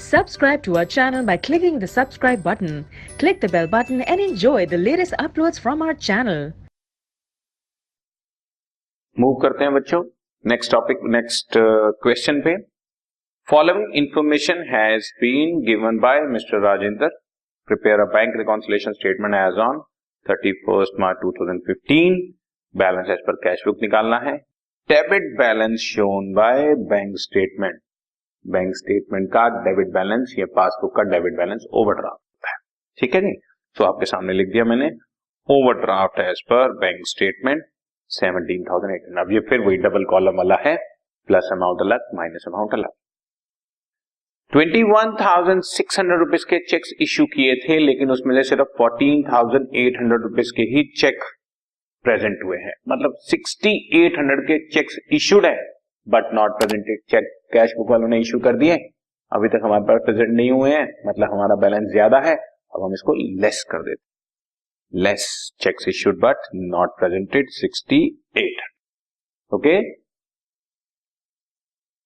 Subscribe to our channel by clicking the subscribe button. Click the bell button and enjoy the latest uploads from our channel. Move करते हैं बच्चों next topic, next question पे। Following information has been given by mister Rajendra. Prepare a bank reconciliation statement as on 31 March 2015। Balance as per cash book निकालना है। Debit balance shown by bank statement. Bank statement का debit balance या passbook का debit balance overdraft है। ठीक है जी, तो आपके सामने लिख दिया मैंने overdraft as per bank statement 17,800। अब ये फिर वही डबल कॉलम वाला है, प्लस अमाउंट अलग माइनस अमाउंट अलग। 21,600 रुपीज के चेक्स इश्यू किए थे, लेकिन उसमें से सिर्फ 14,800 रुपीज के ही चेक प्रेजेंट हुए हैं। मतलब 6,800 के चेक्स इश्यूड है but not presented. Cheque cash book वालों ने इश्यू कर दिए, अभी तक हमारे पास प्रेजेंट नहीं हुए हैं, मतलब हमारा बैलेंस ज्यादा है। अब हम इसको लेस कर देते, less checks issued but not presented 6,800। Okay,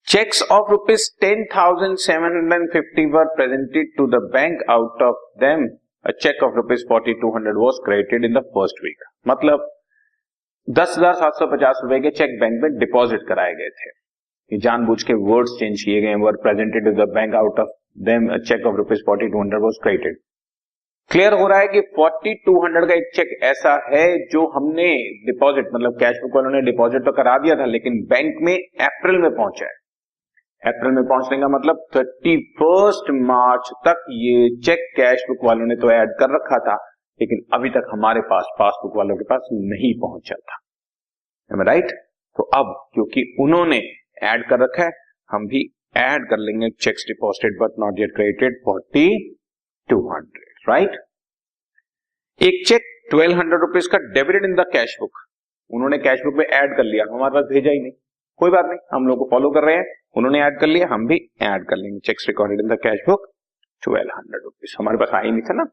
checks of rupees 10,750 were presented to the bank. Out of them, a check of rupees 4,200 was credited in the first week. मतलब 10,750 रुपए के चेक बैंक में deposit कराए गए थे। ये जानबूझ के वर्ड्स चेंज किए गए। Were presented to the bank, out of them a cheque of rupees 4,200 was credited. Clear हो रहा है कि 4,200 का एक चेक ऐसा है जो हमने डिपॉजिट, मतलब कैश बुक वालों ने डिपॉजिट तो करा दिया था, लेकिन बैंक में अप्रैल में पहुंचा है। अप्रैल में पहुंचने का मतलब 31 मार्च तक ये चेक कैश बुक वालों ने तो ऐड कर रखा था, लेकिन अभी तक हमारे पास पासबुक वालों के पास नहीं पहुंचा था। राइट? तो अब क्योंकि उन्होंने ऐड कर रखा है, हम भी ऐड कर लेंगे checks deposited but not yet credited 4,200। Right? एक चेक 1,200 रुपीज का debited in the cash book, उन्होंने कैश बुक में ऐड कर लिया, हमारे पास भेजा ही नहीं। कोई बात नहीं, हम लोग को फॉलो कर रहे हैं, उन्होंने ऐड कर लिया, हम भी ऐड कर लेंगे। Cheques recorded in the cash book 1,200 rupees, हमारे पास आ ही नहीं था ना।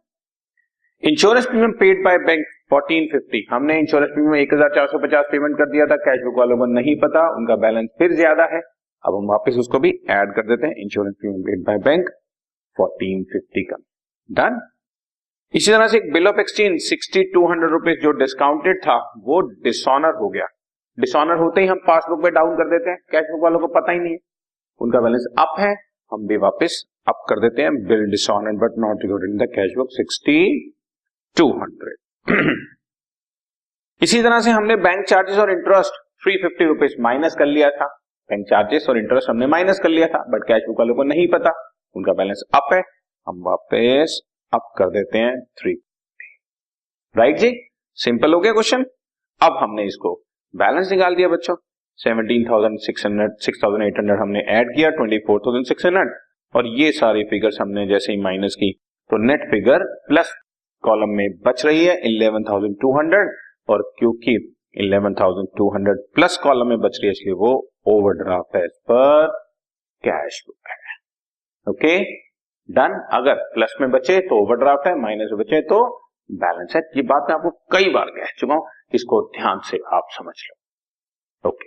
Insurance premium paid by bank 1,450, हमने इंश्योरेंस प्रीमियम 1,450 पेमेंट कर दिया था, कैश बुक वालों को नहीं पता, उनका बैलेंस फिर ज्यादा है। अब हम वापस उसको भी ऐड कर देते हैं। Insurance premium paid by bank 1,450 का डन। इसी तरह से एक बिल ऑफ एक्सचेंज 6,200 रुपीज जो डिस्काउंटेड था वो डिसऑनर हो गया। डिसऑनर होते ही हम पासबुक में डाउन कर देते हैं, कैश बुक वालों को पता ही नहीं है, उनका बैलेंस अप है, हम भी वापस अप कर देते हैं। Bill dishonoured but not recorded in the cash book 6,200। इसी तरह से हमने बैंक चार्जेस और इंटरेस्ट 350 रुपीज माइनस कर लिया था। बैंक चार्जेस और इंटरेस्ट हमने माइनस कर लिया था, बट कैश बुक वालों को नहीं पता, उनका बैलेंस अप है, हम वापस अप कर देते हैं 350। राइट जी, सिंपल हो गया क्वेश्चन। अब हमने इसको बैलेंस निकाल दिया बच्चों। 17,800 हमने ऐड किया 24,600, और ये सारी फिगर्स हमने जैसे ही माइनस की तो नेट फिगर प्लस कॉलम में बच रही है 11,200, और क्योंकि 11,200 प्लस कॉलम में बच रही है इसलिए वो ओवरड्राफ्ट है पर कैश बुक है। Okay done. अगर प्लस में बचे तो ओवरड्राफ्ट है, माइनस में बचे तो बैलेंस है। ये बात मैं आपको कई बार कह चुका हूं, इसको ध्यान से आप समझ लो। ओके।